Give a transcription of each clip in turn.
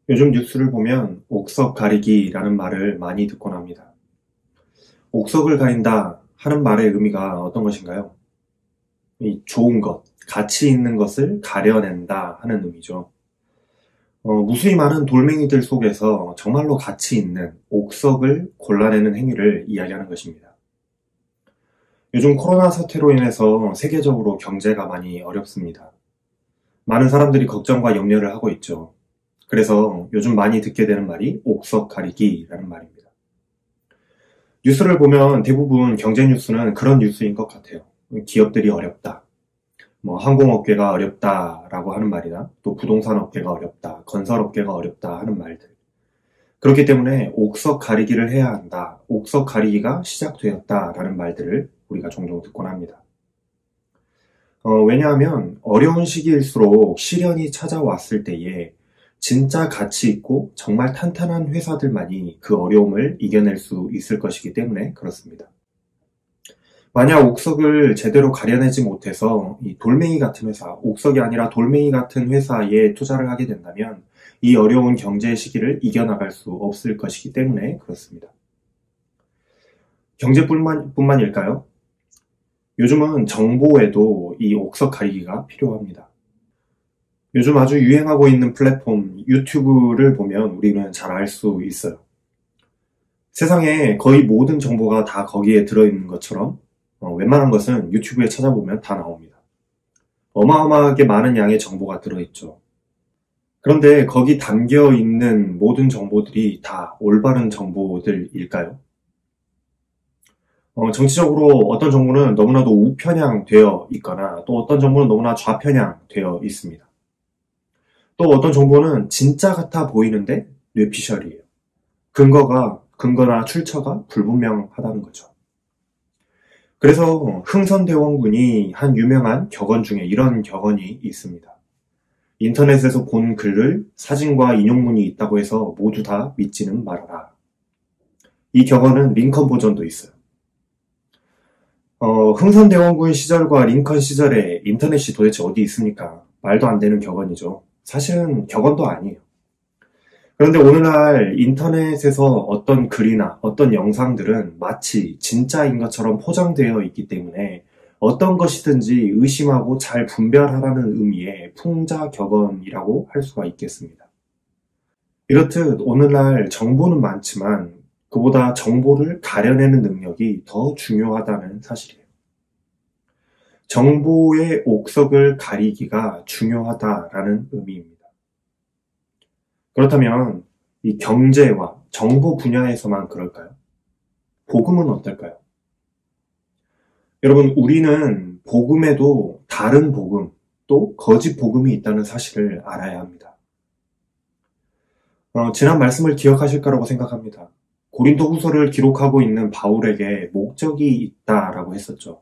요즘 뉴스를 보면 옥석 가리기라는 말을 많이 듣곤 합니다. 옥석을 가린다 하는 말의 의미가 어떤 것인가요? 이 좋은 것, 가치 있는 것을 가려낸다 하는 의미죠. 무수히 많은 돌멩이들 속에서 정말로 가치 있는 옥석을 골라내는 행위를 이야기하는 것입니다. 요즘 코로나 사태로 인해서 세계적으로 경제가 많이 어렵습니다. 많은 사람들이 걱정과 염려를 하고 있죠. 그래서 요즘 많이 듣게 되는 말이 옥석 가리기라는 말입니다. 뉴스를 보면 대부분 경제 뉴스는 그런 뉴스인 것 같아요. 기업들이 어렵다. 항공업계가 어렵다라고 하는 말이나 또 부동산 업계가 어렵다, 건설 업계가 어렵다 하는 말들. 그렇기 때문에 옥석 가리기를 해야 한다, 옥석 가리기가 시작되었다라는 말들을 우리가 종종 듣곤 합니다. 왜냐하면 어려운 시기일수록 시련이 찾아왔을 때에 진짜 가치 있고 정말 탄탄한 회사들만이 그 어려움을 이겨낼 수 있을 것이기 때문에 그렇습니다. 만약 옥석을 제대로 가려내지 못해서 이 돌멩이 같은 회사, 옥석이 아니라 돌멩이 같은 회사에 투자를 하게 된다면 이 어려운 경제 시기를 이겨나갈 수 없을 것이기 때문에 그렇습니다. 경제뿐만일까요? 요즘은 정보에도 이 옥석 가리기가 필요합니다. 요즘 아주 유행하고 있는 플랫폼 유튜브를 보면 우리는 잘 알 수 있어요. 세상에 거의 모든 정보가 다 거기에 들어있는 것처럼 웬만한 것은 유튜브에 찾아보면 다 나옵니다. 어마어마하게 많은 양의 정보가 들어있죠. 그런데 거기 담겨있는 모든 정보들이 다 올바른 정보들일까요? 정치적으로 어떤 정보는 너무나도 우편향되어 있거나 또 어떤 정보는 너무나 좌편향되어 있습니다. 또 어떤 정보는 진짜 같아 보이는데 뇌피셜이에요. 근거나 출처가 불분명하다는 거죠. 그래서 흥선대원군이 한 유명한 격언 중에 이런 격언이 있습니다. 인터넷에서 본 글을 사진과 인용문이 있다고 해서 모두 다 믿지는 말아라. 이 격언은 링컨 버전도 있어요. 흥선대원군 시절과 링컨 시절에 인터넷이 도대체 어디 있습니까? 말도 안 되는 격언이죠. 사실은 격언도 아니에요. 그런데 오늘날 인터넷에서 어떤 글이나 어떤 영상들은 마치 진짜인 것처럼 포장되어 있기 때문에 어떤 것이든지 의심하고 잘 분별하라는 의미의 풍자격언이라고 할 수가 있겠습니다. 이렇듯 오늘날 정보는 많지만 그보다 정보를 가려내는 능력이 더 중요하다는 사실이에요. 정보의 옥석을 가리기가 중요하다라는 의미입니다. 그렇다면 이 경제와 정보 분야에서만 그럴까요? 복음은 어떨까요? 여러분, 우리는 복음에도 다른 복음, 또 거짓 복음이 있다는 사실을 알아야 합니다. 지난 말씀을 기억하실 거라고 생각합니다. 고린도 후서를 기록하고 있는 바울에게 목적이 있다라고 했었죠.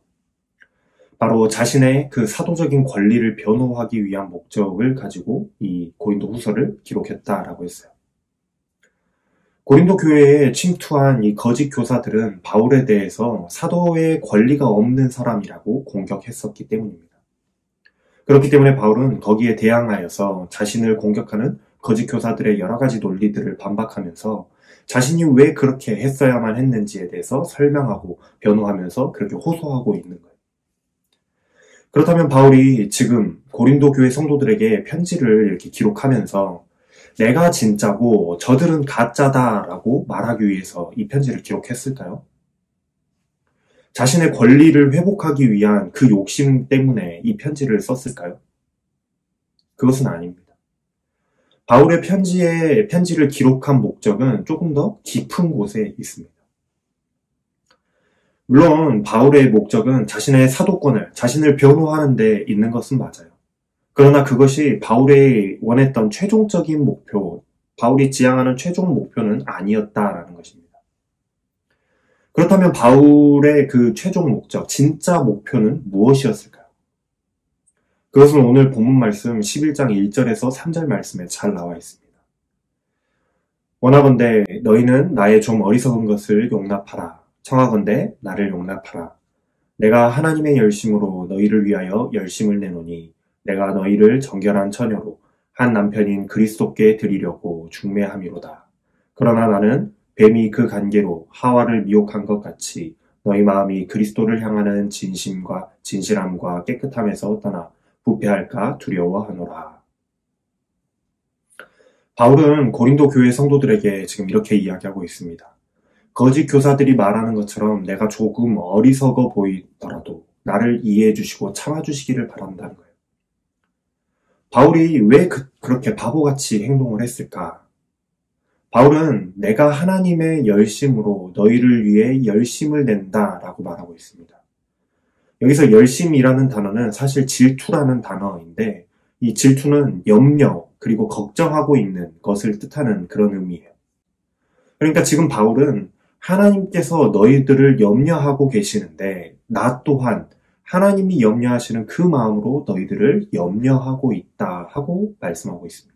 바로 자신의 그 사도적인 권리를 변호하기 위한 목적을 가지고 이 고린도 후서를 기록했다라고 했어요. 고린도 교회에 침투한 이 거짓 교사들은 바울에 대해서 사도의 권리가 없는 사람이라고 공격했었기 때문입니다. 그렇기 때문에 바울은 거기에 대항하여서 자신을 공격하는 거짓 교사들의 여러 가지 논리들을 반박하면서 자신이 왜 그렇게 했어야만 했는지에 대해서 설명하고 변호하면서 그렇게 호소하고 있는 거예요. 그렇다면 바울이 지금 고린도 교회 성도들에게 편지를 이렇게 기록하면서 내가 진짜고 저들은 가짜다라고 말하기 위해서 이 편지를 기록했을까요? 자신의 권리를 회복하기 위한 그 욕심 때문에 이 편지를 썼을까요? 그것은 아닙니다. 바울의 편지를 기록한 목적은 조금 더 깊은 곳에 있습니다. 물론 바울의 목적은 자신의 사도권을, 자신을 변호하는 데 있는 것은 맞아요. 그러나 그것이 바울의 원했던 최종적인 목표, 바울이 지향하는 최종 목표는 아니었다라는 것입니다. 그렇다면 바울의 그 최종 목적, 진짜 목표는 무엇이었을까요? 그것은 오늘 본문 말씀 11장 1절에서 3절 말씀에 잘 나와 있습니다. 원하건대 너희는 나의 좀 어리석은 것을 용납하라. 청하건대 나를 용납하라. 내가 하나님의 열심으로 너희를 위하여 열심을 내노니 내가 너희를 정결한 처녀로 한 남편인 그리스도께 드리려고 중매함이로다. 그러나 나는 뱀이 그 관계로 하와를 미혹한 것 같이 너희 마음이 그리스도를 향하는 진심과 진실함과 깨끗함에서 떠나 부패할까 두려워하노라. 바울은 고린도 교회 성도들에게 지금 이렇게 이야기하고 있습니다. 거짓 교사들이 말하는 것처럼 내가 조금 어리석어 보이더라도 나를 이해해 주시고 참아주시기를 바란다는 거예요. 바울이 왜 그렇게 바보같이 행동을 했을까? 바울은 내가 하나님의 열심으로 너희를 위해 열심을 낸다라고 말하고 있습니다. 여기서 열심이라는 단어는 사실 질투라는 단어인데 이 질투는 염려 그리고 걱정하고 있는 것을 뜻하는 그런 의미예요. 그러니까 지금 바울은 하나님께서 너희들을 염려하고 계시는데 나 또한 하나님이 염려하시는 그 마음으로 너희들을 염려하고 있다 하고 말씀하고 있습니다.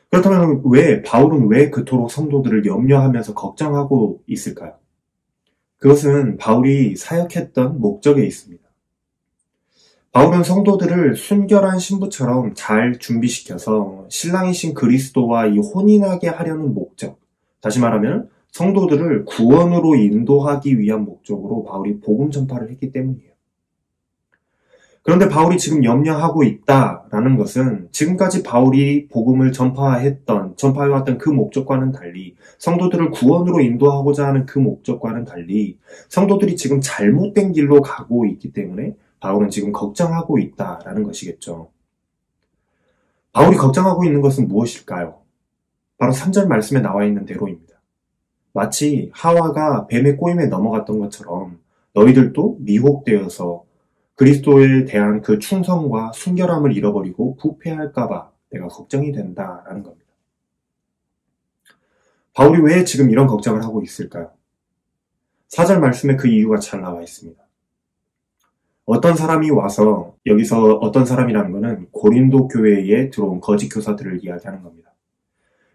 그렇다면 바울은 왜 그토록 성도들을 염려하면서 걱정하고 있을까요? 그것은 바울이 사역했던 목적에 있습니다. 바울은 성도들을 순결한 신부처럼 잘 준비시켜서 신랑이신 그리스도와 이 혼인하게 하려는 목적, 다시 말하면 성도들을 구원으로 인도하기 위한 목적으로 바울이 복음 전파를 했기 때문이에요. 그런데 바울이 지금 염려하고 있다라는 것은 지금까지 바울이 복음을 전파해왔던 그 목적과는 달리 성도들을 구원으로 인도하고자 하는 그 목적과는 달리 성도들이 지금 잘못된 길로 가고 있기 때문에 바울은 지금 걱정하고 있다라는 것이겠죠. 바울이 걱정하고 있는 것은 무엇일까요? 바로 3절 말씀에 나와 있는 대로입니다. 마치 하와가 뱀의 꼬임에 넘어갔던 것처럼 너희들도 미혹되어서 그리스도에 대한 그 충성과 순결함을 잃어버리고 부패할까봐 내가 걱정이 된다라는 겁니다. 바울이 왜 지금 이런 걱정을 하고 있을까요? 4절 말씀에 그 이유가 잘 나와 있습니다. 어떤 사람이 와서, 여기서 어떤 사람이라는 것은 고린도 교회에 들어온 거짓 교사들을 이야기하는 겁니다.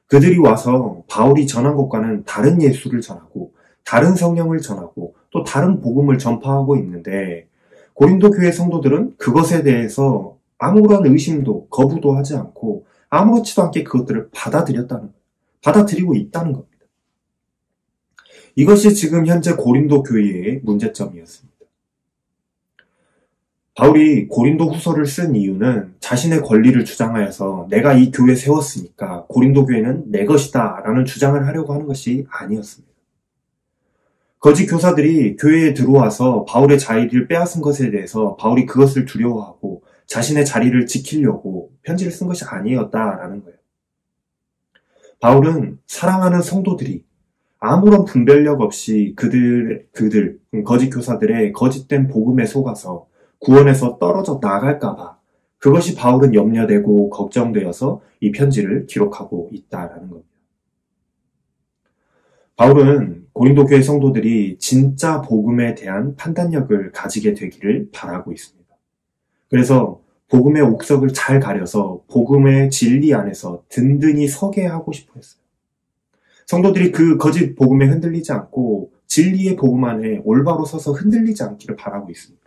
그들이 와서 바울이 전한 것과는 다른 예수를 전하고 다른 성령을 전하고 또 다른 복음을 전파하고 있는데 고린도 교회 성도들은 그것에 대해서 아무런 의심도 거부도 하지 않고 아무렇지도 않게 그것들을 받아들이고 있다는 겁니다. 이것이 지금 현재 고린도 교회의 문제점이었습니다. 바울이 고린도 후서를 쓴 이유는 자신의 권리를 주장하여서 내가 이 교회 세웠으니까 고린도 교회는 내 것이다 라는 주장을 하려고 하는 것이 아니었습니다. 거짓 교사들이 교회에 들어와서 바울의 자리를 빼앗은 것에 대해서 바울이 그것을 두려워하고 자신의 자리를 지키려고 편지를 쓴 것이 아니었다라는 거예요. 바울은 사랑하는 성도들이 아무런 분별력 없이 거짓 교사들의 거짓된 복음에 속아서 구원에서 떨어져 나갈까봐 그것이 바울은 염려되고 걱정되어서 이 편지를 기록하고 있다라는 겁니다. 바울은 고린도 교회 성도들이 진짜 복음에 대한 판단력을 가지게 되기를 바라고 있습니다. 그래서 복음의 옥석을 잘 가려서 복음의 진리 안에서 든든히 서게 하고 싶어 했어요. 성도들이 그 거짓 복음에 흔들리지 않고 진리의 복음 안에 올바로 서서 흔들리지 않기를 바라고 있습니다.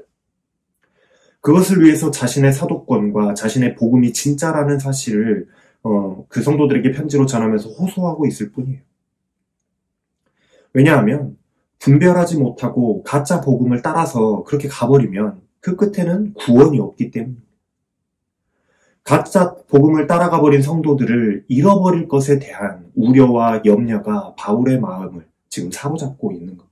그것을 위해서 자신의 사도권과 자신의 복음이 진짜라는 사실을 그 성도들에게 편지로 전하면서 호소하고 있을 뿐이에요. 왜냐하면 분별하지 못하고 가짜 복음을 따라서 그렇게 가버리면 그 끝에는 구원이 없기 때문입니다. 가짜 복음을 따라가 버린 성도들을 잃어버릴 것에 대한 우려와 염려가 바울의 마음을 지금 사로잡고 있는 겁니다.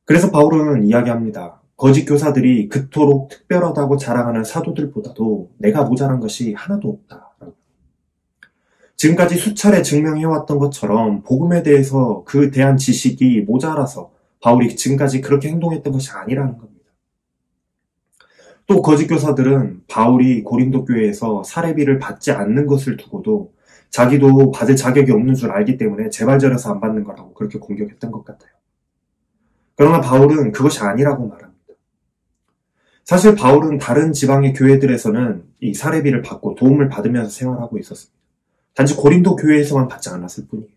그래서 바울은 이야기합니다. 거짓 교사들이 그토록 특별하다고 자랑하는 사도들보다도 내가 모자란 것이 하나도 없다. 지금까지 수차례 증명해왔던 것처럼 복음에 대해서 그 대한 지식이 모자라서 바울이 지금까지 그렇게 행동했던 것이 아니라는 겁니다. 또 거짓 교사들은 바울이 고린도 교회에서 사례비를 받지 않는 것을 두고도 자기도 받을 자격이 없는 줄 알기 때문에 재발절해서 안 받는 거라고 그렇게 공격했던 것 같아요. 그러나 바울은 그것이 아니라고 말합니다. 사실 바울은 다른 지방의 교회들에서는 이 사례비를 받고 도움을 받으면서 생활하고 있었습니다. 단지 고린도 교회에서만 받지 않았을 뿐이에요.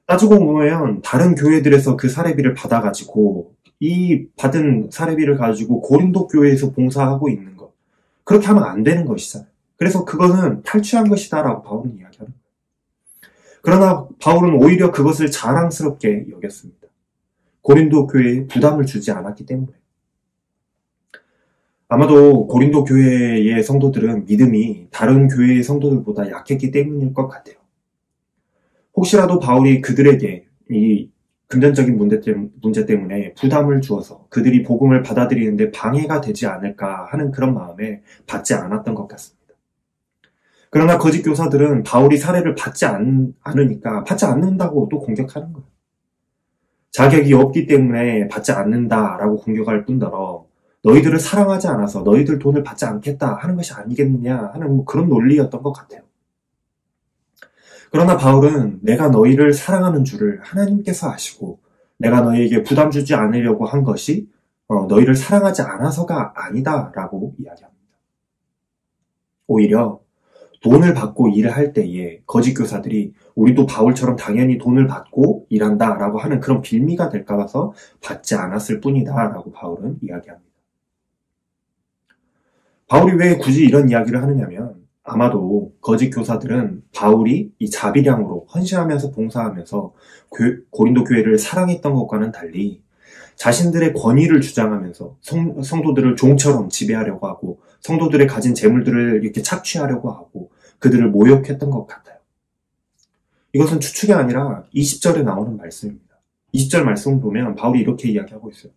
따지고 보면 다른 교회들에서 그 사례비를 받아가지고 이 받은 사례비를 가지고 고린도 교회에서 봉사하고 있는 것, 그렇게 하면 안 되는 것이잖아요. 그래서 그것은 탈취한 것이다라고 바울은 이야기하는 거예요. 그러나 바울은 오히려 그것을 자랑스럽게 여겼습니다. 고린도 교회에 부담을 주지 않았기 때문에. 아마도 고린도 교회의 성도들은 믿음이 다른 교회의 성도들보다 약했기 때문일 것 같아요. 혹시라도 바울이 그들에게 이 금전적인 문제 때문에 부담을 주어서 그들이 복음을 받아들이는데 방해가 되지 않을까 하는 그런 마음에 받지 않았던 것 같습니다. 그러나 거짓 교사들은 바울이 사례를 받지 않으니까 받지 않는다고 또 공격하는 거예요. 자격이 없기 때문에 받지 않는다라고 공격할 뿐더러 너희들을 사랑하지 않아서 너희들 돈을 받지 않겠다 하는 것이 아니겠느냐 하는 그런 논리였던 것 같아요. 그러나 바울은 내가 너희를 사랑하는 줄을 하나님께서 아시고 내가 너희에게 부담 주지 않으려고 한 것이 너희를 사랑하지 않아서가 아니다라고 이야기합니다. 오히려 돈을 받고 일을 할 때에 거짓 교사들이 우리도 바울처럼 당연히 돈을 받고 일한다라고 하는 그런 빌미가 될까 봐서 받지 않았을 뿐이다라고 바울은 이야기합니다. 바울이 왜 굳이 이런 이야기를 하느냐면 아마도 거짓 교사들은 바울이 이 자비량으로 헌신하면서 봉사하면서 고린도 교회를 사랑했던 것과는 달리 자신들의 권위를 주장하면서 성도들을 종처럼 지배하려고 하고 성도들의 가진 재물들을 이렇게 착취하려고 하고 그들을 모욕했던 것 같아요. 이것은 추측이 아니라 20절에 나오는 말씀입니다. 20절 말씀을 보면 바울이 이렇게 이야기하고 있어요.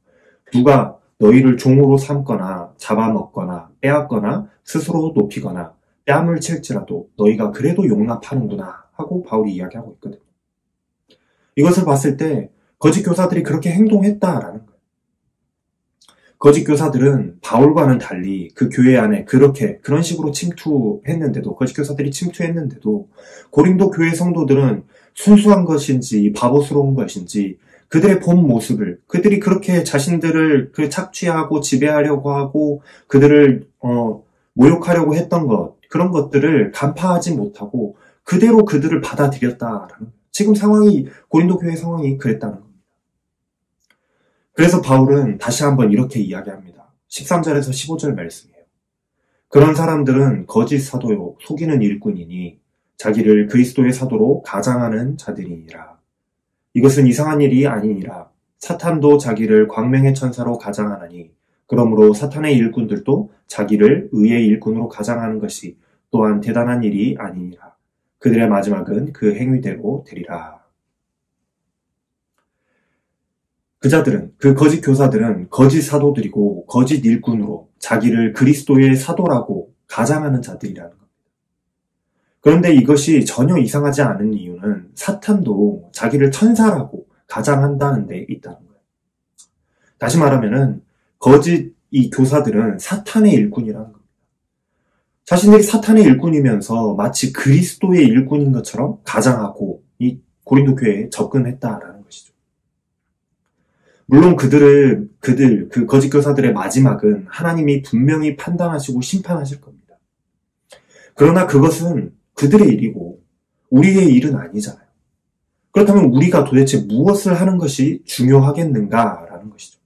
누가 너희를 종으로 삼거나 잡아먹거나 빼앗거나 스스로 높이거나 뺨을 칠지라도 너희가 그래도 용납하는구나 하고 바울이 이야기하고 있거든요. 이것을 봤을 때 거짓 교사들이 그렇게 행동했다라는 거예요. 거짓 교사들은 바울과는 달리 그 교회 안에 그런 식으로 침투했는데도 거짓 교사들이 침투했는데도 고린도 교회 성도들은 순수한 것인지 바보스러운 것인지 그들의 본 모습을 그들이 그렇게 자신들을 착취하고 지배하려고 하고 그들을 모욕하려고 했던 그런 것들을 간파하지 못하고 그대로 그들을 받아들였다라는 지금 고린도 교회 상황이 그랬다는 겁니다. 그래서 바울은 다시 한번 이렇게 이야기합니다. 13절에서 15절 말씀이에요. 그런 사람들은 거짓 사도요 속이는 일꾼이니 자기를 그리스도의 사도로 가장하는 자들이니라. 이것은 이상한 일이 아니니라. 사탄도 자기를 광명의 천사로 가장하나니 그러므로 사탄의 일꾼들도 자기를 의의 일꾼으로 가장하는 것이 또한 대단한 일이 아니니라. 그들의 마지막은 그 행위대로 되리라. 그 거짓 교사들은 거짓 사도들이고 거짓 일꾼으로 자기를 그리스도의 사도라고 가장하는 자들이라는 겁니다. 그런데 이것이 전혀 이상하지 않은 이유는 사탄도 자기를 천사라고 가장한다는 데 있다는 거예요. 다시 말하면은 거짓 이 교사들은 사탄의 일꾼이라는 겁니다. 자신들이 사탄의 일꾼이면서 마치 그리스도의 일꾼인 것처럼 가장하고 이 고린도 교회에 접근했다라는 것이죠. 물론 그 거짓 교사들의 마지막은 하나님이 분명히 판단하시고 심판하실 겁니다. 그러나 그것은 그들의 일이고 우리의 일은 아니잖아요. 그렇다면 우리가 도대체 무엇을 하는 것이 중요하겠는가라는 것이죠.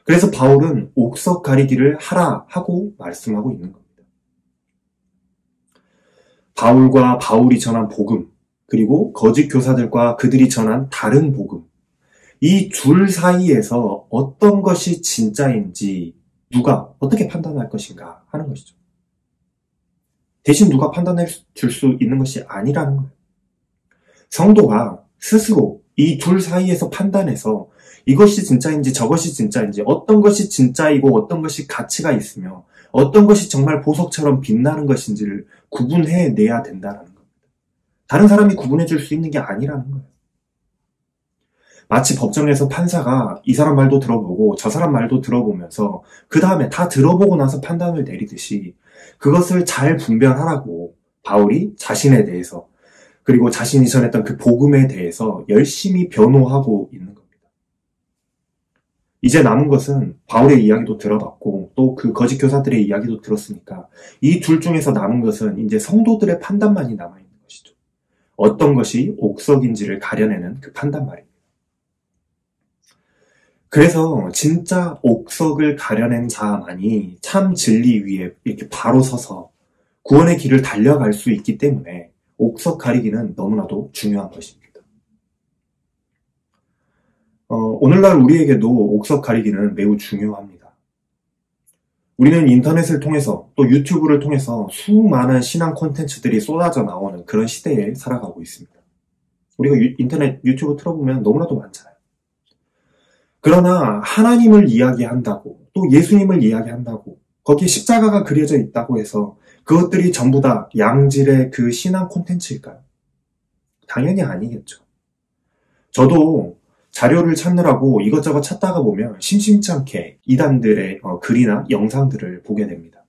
그래서 바울은 옥석 가리기를 하라 하고 말씀하고 있는 겁니다. 바울과 바울이 전한 복음, 그리고 거짓 교사들과 그들이 전한 다른 복음, 이 둘 사이에서 어떤 것이 진짜인지 누가 어떻게 판단할 것인가 하는 것이죠. 대신 누가 판단해 줄 수 있는 것이 아니라는 거예요. 성도가 스스로 이 둘 사이에서 판단해서 이것이 진짜인지 저것이 진짜인지 어떤 것이 진짜이고 어떤 것이 가치가 있으며 어떤 것이 정말 보석처럼 빛나는 것인지를 구분해내야 된다는 겁니다. 다른 사람이 구분해 줄 수 있는 게 아니라는 거예요. 마치 법정에서 판사가 이 사람 말도 들어보고 저 사람 말도 들어보면서 그 다음에 다 들어보고 나서 판단을 내리듯이 그것을 잘 분별하라고 바울이 자신에 대해서 그리고 자신이 전했던 그 복음에 대해서 열심히 변호하고 있는 겁니다. 이제 남은 것은 바울의 이야기도 들어봤고 또 그 거짓 교사들의 이야기도 들었으니까 이 둘 중에서 남은 것은 이제 성도들의 판단만이 남아있는 것이죠. 어떤 것이 옥석인지를 가려내는 그 판단 말입니다. 그래서 진짜 옥석을 가려낸 자만이 참 진리 위에 이렇게 바로 서서 구원의 길을 달려갈 수 있기 때문에 옥석 가리기는 너무나도 중요한 것입니다. 오늘날 우리에게도 옥석 가리기는 매우 중요합니다. 우리는 인터넷을 통해서 또 유튜브를 통해서 수많은 신앙 콘텐츠들이 쏟아져 나오는 그런 시대에 살아가고 있습니다. 우리가 인터넷 유튜브 틀어보면 너무나도 많잖아요. 그러나 하나님을 이야기한다고 또 예수님을 이야기한다고 거기에 십자가가 그려져 있다고 해서 그것들이 전부 다 양질의 그 신앙 콘텐츠일까요? 당연히 아니겠죠. 저도 자료를 찾느라고 이것저것 찾다가 보면 심심치 않게 이단들의 글이나 영상들을 보게 됩니다.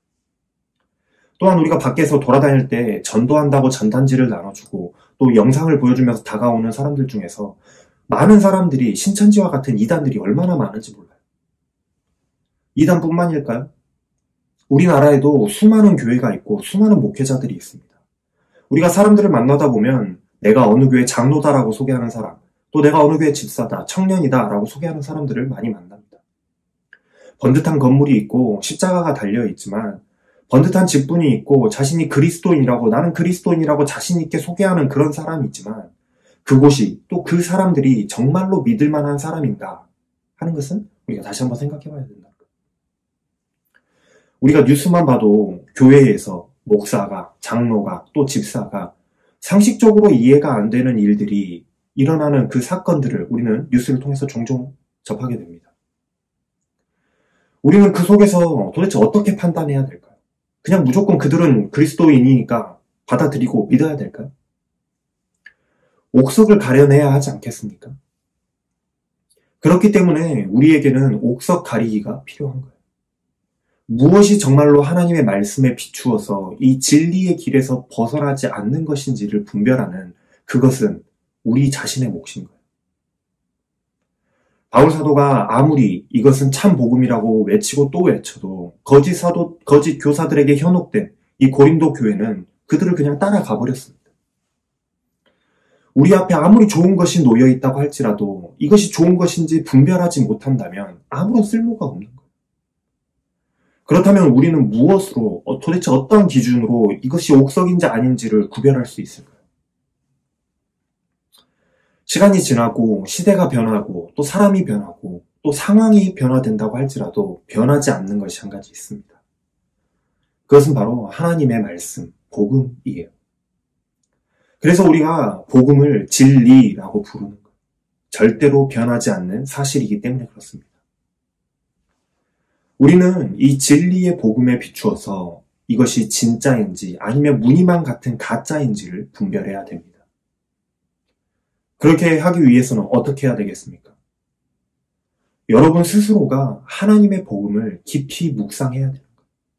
또한 우리가 밖에서 돌아다닐 때 전도한다고 전단지를 나눠주고 또 영상을 보여주면서 다가오는 사람들 중에서 많은 사람들이 신천지와 같은 이단들이 얼마나 많은지 몰라요. 이단뿐만일까요? 우리나라에도 수많은 교회가 있고 수많은 목회자들이 있습니다. 우리가 사람들을 만나다 보면 내가 어느 교회 장로다라고 소개하는 사람, 또 내가 어느 교회 집사다, 청년이다 라고 소개하는 사람들을 많이 만납니다. 번듯한 건물이 있고 십자가가 달려있지만 번듯한 직분이 있고 자신이 그리스도인이라고 나는 그리스도인이라고 자신 있게 소개하는 그런 사람이 있지만 그곳이 또 그 사람들이 정말로 믿을 만한 사람인가 하는 것은 우리가 다시 한번 생각해 봐야 된다. 우리가 뉴스만 봐도 교회에서 목사가, 장로가, 또 집사가 상식적으로 이해가 안 되는 일들이 일어나는 그 사건들을 우리는 뉴스를 통해서 종종 접하게 됩니다. 우리는 그 속에서 도대체 어떻게 판단해야 될까요? 그냥 무조건 그들은 그리스도인이니까 받아들이고 믿어야 될까요? 옥석을 가려내야 하지 않겠습니까? 그렇기 때문에 우리에게는 옥석 가리기가 필요한 거예요. 무엇이 정말로 하나님의 말씀에 비추어서 이 진리의 길에서 벗어나지 않는 것인지를 분별하는 그것은 우리 자신의 몫인 거예요. 바울 사도가 아무리 이것은 참 복음이라고 외치고 또 외쳐도 거짓 교사들에게 현혹된 이 고린도 교회는 그들을 그냥 따라가 버렸습니다. 우리 앞에 아무리 좋은 것이 놓여 있다고 할지라도 이것이 좋은 것인지 분별하지 못한다면 아무런 쓸모가 없는 거예요. 그렇다면 우리는 무엇으로, 도대체 어떤 기준으로 이것이 옥석인지 아닌지를 구별할 수 있을까요? 시간이 지나고 시대가 변하고 또 사람이 변하고 또 상황이 변화된다고 할지라도 변하지 않는 것이 한 가지 있습니다. 그것은 바로 하나님의 말씀, 복음이에요. 그래서 우리가 복음을 진리라고 부르는 거예요. 절대로 변하지 않는 사실이기 때문에 그렇습니다. 우리는 이 진리의 복음에 비추어서 이것이 진짜인지 아니면 무늬만 같은 가짜인지를 분별해야 됩니다. 그렇게 하기 위해서는 어떻게 해야 되겠습니까? 여러분 스스로가 하나님의 복음을 깊이 묵상해야 돼요.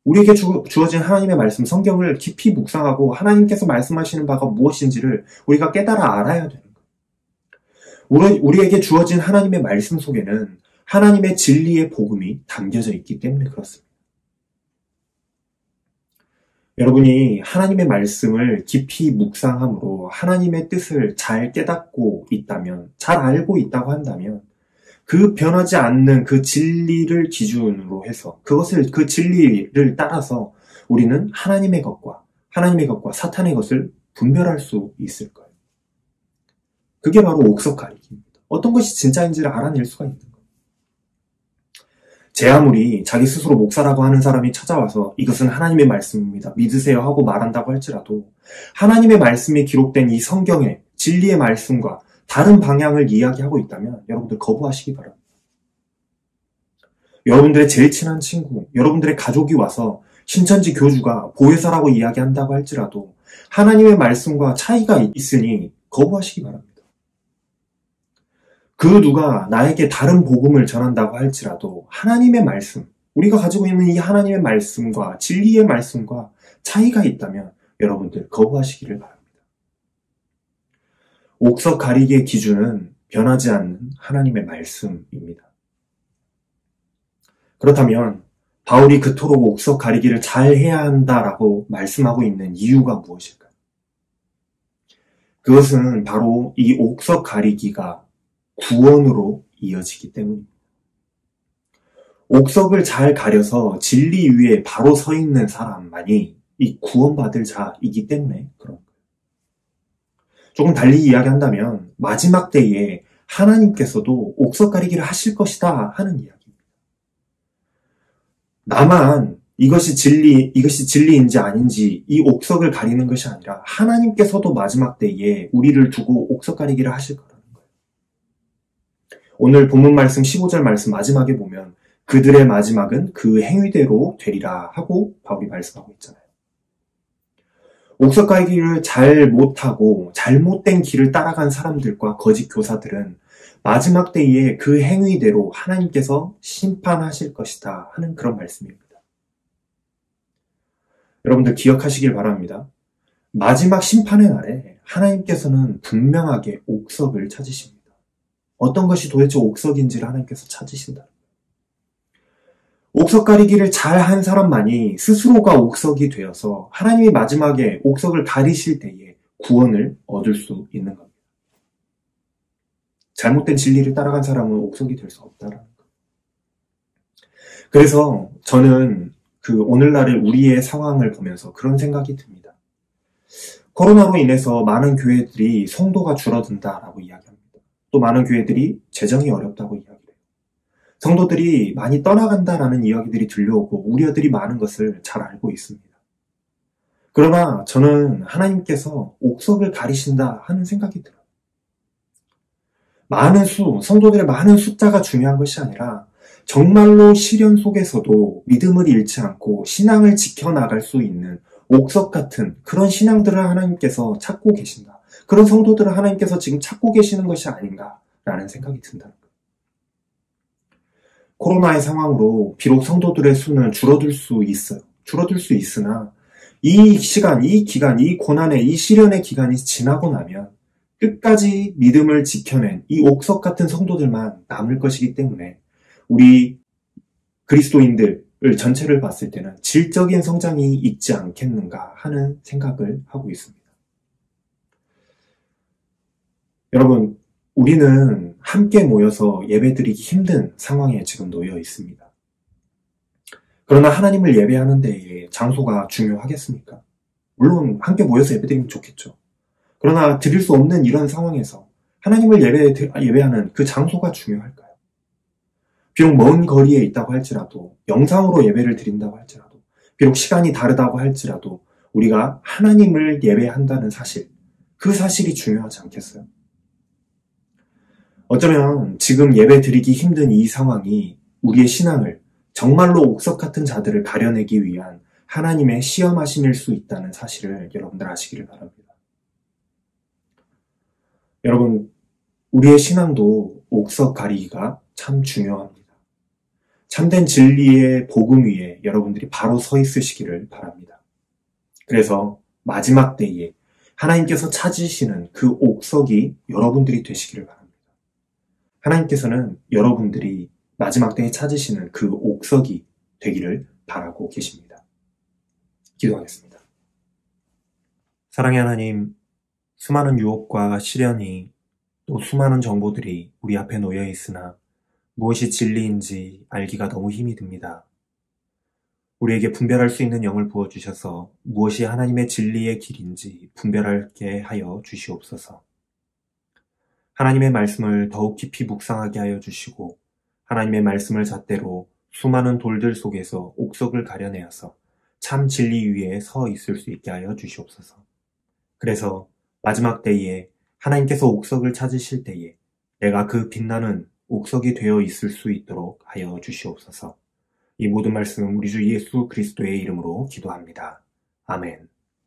우리에게 주어진 하나님의 말씀, 성경을 깊이 묵상하고 하나님께서 말씀하시는 바가 무엇인지를 우리가 깨달아 알아야 되는 거예요. 우리에게 주어진 하나님의 말씀 속에는 하나님의 진리의 복음이 담겨져 있기 때문에 그렇습니다. 여러분이 하나님의 말씀을 깊이 묵상함으로 하나님의 뜻을 잘 깨닫고 있다면, 잘 알고 있다고 한다면 그 변하지 않는 그 진리를 기준으로 해서 그 진리를 따라서 우리는 하나님의 것과 사탄의 것을 분별할 수 있을 거예요. 그게 바로 옥석 가리기입니다. 어떤 것이 진짜인지를 알아낼 수가 있는 거예요. 제 아무리 자기 스스로 목사라고 하는 사람이 찾아와서 이것은 하나님의 말씀입니다, 믿으세요 하고 말한다고 할지라도 하나님의 말씀이 기록된 이 성경의 진리의 말씀과 다른 방향을 이야기하고 있다면 여러분들 거부하시기 바랍니다. 여러분들의 제일 친한 친구, 여러분들의 가족이 와서 신천지 교주가 보혜사라고 이야기한다고 할지라도 하나님의 말씀과 차이가 있으니 거부하시기 바랍니다. 그 누가 나에게 다른 복음을 전한다고 할지라도 하나님의 말씀, 우리가 가지고 있는 이 하나님의 말씀과 진리의 말씀과 차이가 있다면 여러분들 거부하시기를 바랍니다. 옥석 가리기의 기준은 변하지 않는 하나님의 말씀입니다. 그렇다면 바울이 그토록 옥석 가리기를 잘 해야 한다라고 말씀하고 있는 이유가 무엇일까요? 그것은 바로 이 옥석 가리기가 구원으로 이어지기 때문입니다. 옥석을 잘 가려서 진리 위에 바로 서 있는 사람만이 이 구원받을 자이기 때문에 그런 거예요. 조금 달리 이야기한다면 마지막 때에 하나님께서도 옥석 가리기를 하실 것이다 하는 이야기입니다. 나만 이것이 진리인지 아닌지 이 옥석을 가리는 것이 아니라 하나님께서도 마지막 때에 우리를 두고 옥석 가리기를 하실 거라는 거예요. 오늘 본문 말씀 15절 말씀 마지막에 보면 그들의 마지막은 그 행위대로 되리라 하고 바울이 말씀하고 있잖아요. 옥석 가리기를 잘 못하고 잘못된 길을 따라간 사람들과 거짓 교사들은 마지막 때에 그 행위대로 하나님께서 심판하실 것이다 하는 그런 말씀입니다. 여러분들 기억하시길 바랍니다. 마지막 심판의 날에 하나님께서는 분명하게 옥석을 찾으십니다. 어떤 것이 도대체 옥석인지를 하나님께서 찾으신다. 옥석 가리기를 잘한 사람만이 스스로가 옥석이 되어서 하나님이 마지막에 옥석을 가리실 때에 구원을 얻을 수 있는 겁니다. 잘못된 진리를 따라간 사람은 옥석이 될 수 없다라는 거예요. 그래서 저는 오늘날의 우리의 상황을 보면서 그런 생각이 듭니다. 코로나로 인해서 많은 교회들이 성도가 줄어든다라고 이야기합니다. 또 많은 교회들이 재정이 어렵다고 이야기해요. 성도들이 많이 떠나간다라는 이야기들이 들려오고 우려들이 많은 것을 잘 알고 있습니다. 그러나 저는 하나님께서 옥석을 가리신다 하는 생각이 들어요. 성도들의 많은 숫자가 중요한 것이 아니라 정말로 시련 속에서도 믿음을 잃지 않고 신앙을 지켜나갈 수 있는 옥석 같은 그런 신앙들을 하나님께서 찾고 계신다. 그런 성도들을 하나님께서 지금 찾고 계시는 것이 아닌가라는 생각이 든다는 거예요. 코로나의 상황으로 비록 성도들의 수는 줄어들 수 있어요. 줄어들 수 있으나 이 시간, 이 기간, 이 고난의, 이 시련의 기간이 지나고 나면 끝까지 믿음을 지켜낸 이 옥석 같은 성도들만 남을 것이기 때문에 우리 그리스도인들 전체를 봤을 때는 질적인 성장이 있지 않겠는가 하는 생각을 하고 있습니다. 여러분, 우리는 함께 모여서 예배드리기 힘든 상황에 지금 놓여 있습니다. 그러나 하나님을 예배하는 데에 장소가 중요하겠습니까? 물론 함께 모여서 예배드리면 좋겠죠. 그러나 드릴 수 없는 이런 상황에서 하나님을 예배하는 그 장소가 중요할까요? 비록 먼 거리에 있다고 할지라도, 영상으로 예배를 드린다고 할지라도, 비록 시간이 다르다고 할지라도 우리가 하나님을 예배한다는 사실, 그 사실이 중요하지 않겠어요? 어쩌면 지금 예배 드리기 힘든 이 상황이 우리의 신앙을 정말로 옥석 같은 자들을 가려내기 위한 하나님의 시험하심일 수 있다는 사실을 여러분들 아시기를 바랍니다. 여러분, 우리의 신앙도 옥석 가리기가 참 중요합니다. 참된 진리의 복음 위에 여러분들이 바로 서 있으시기를 바랍니다. 그래서 마지막 때에 하나님께서 찾으시는 그 옥석이 여러분들이 되시기를 바랍니다. 하나님께서는 여러분들이 마지막 때에 찾으시는 그 옥석이 되기를 바라고 계십니다. 기도하겠습니다. 사랑의 하나님, 수많은 유혹과 시련이 또 수많은 정보들이 우리 앞에 놓여 있으나 무엇이 진리인지 알기가 너무 힘이 듭니다. 우리에게 분별할 수 있는 영을 부어주셔서 무엇이 하나님의 진리의 길인지 분별하게 하여 주시옵소서. 하나님의 말씀을 더욱 깊이 묵상하게 하여 주시고 하나님의 말씀을 잣대로 수많은 돌들 속에서 옥석을 가려내어서 참 진리 위에 서 있을 수 있게 하여 주시옵소서. 그래서 마지막 때에 하나님께서 옥석을 찾으실 때에 내가 그 빛나는 옥석이 되어 있을 수 있도록 하여 주시옵소서. 이 모든 말씀 우리 주 예수 그리스도의 이름으로 기도합니다. 아멘.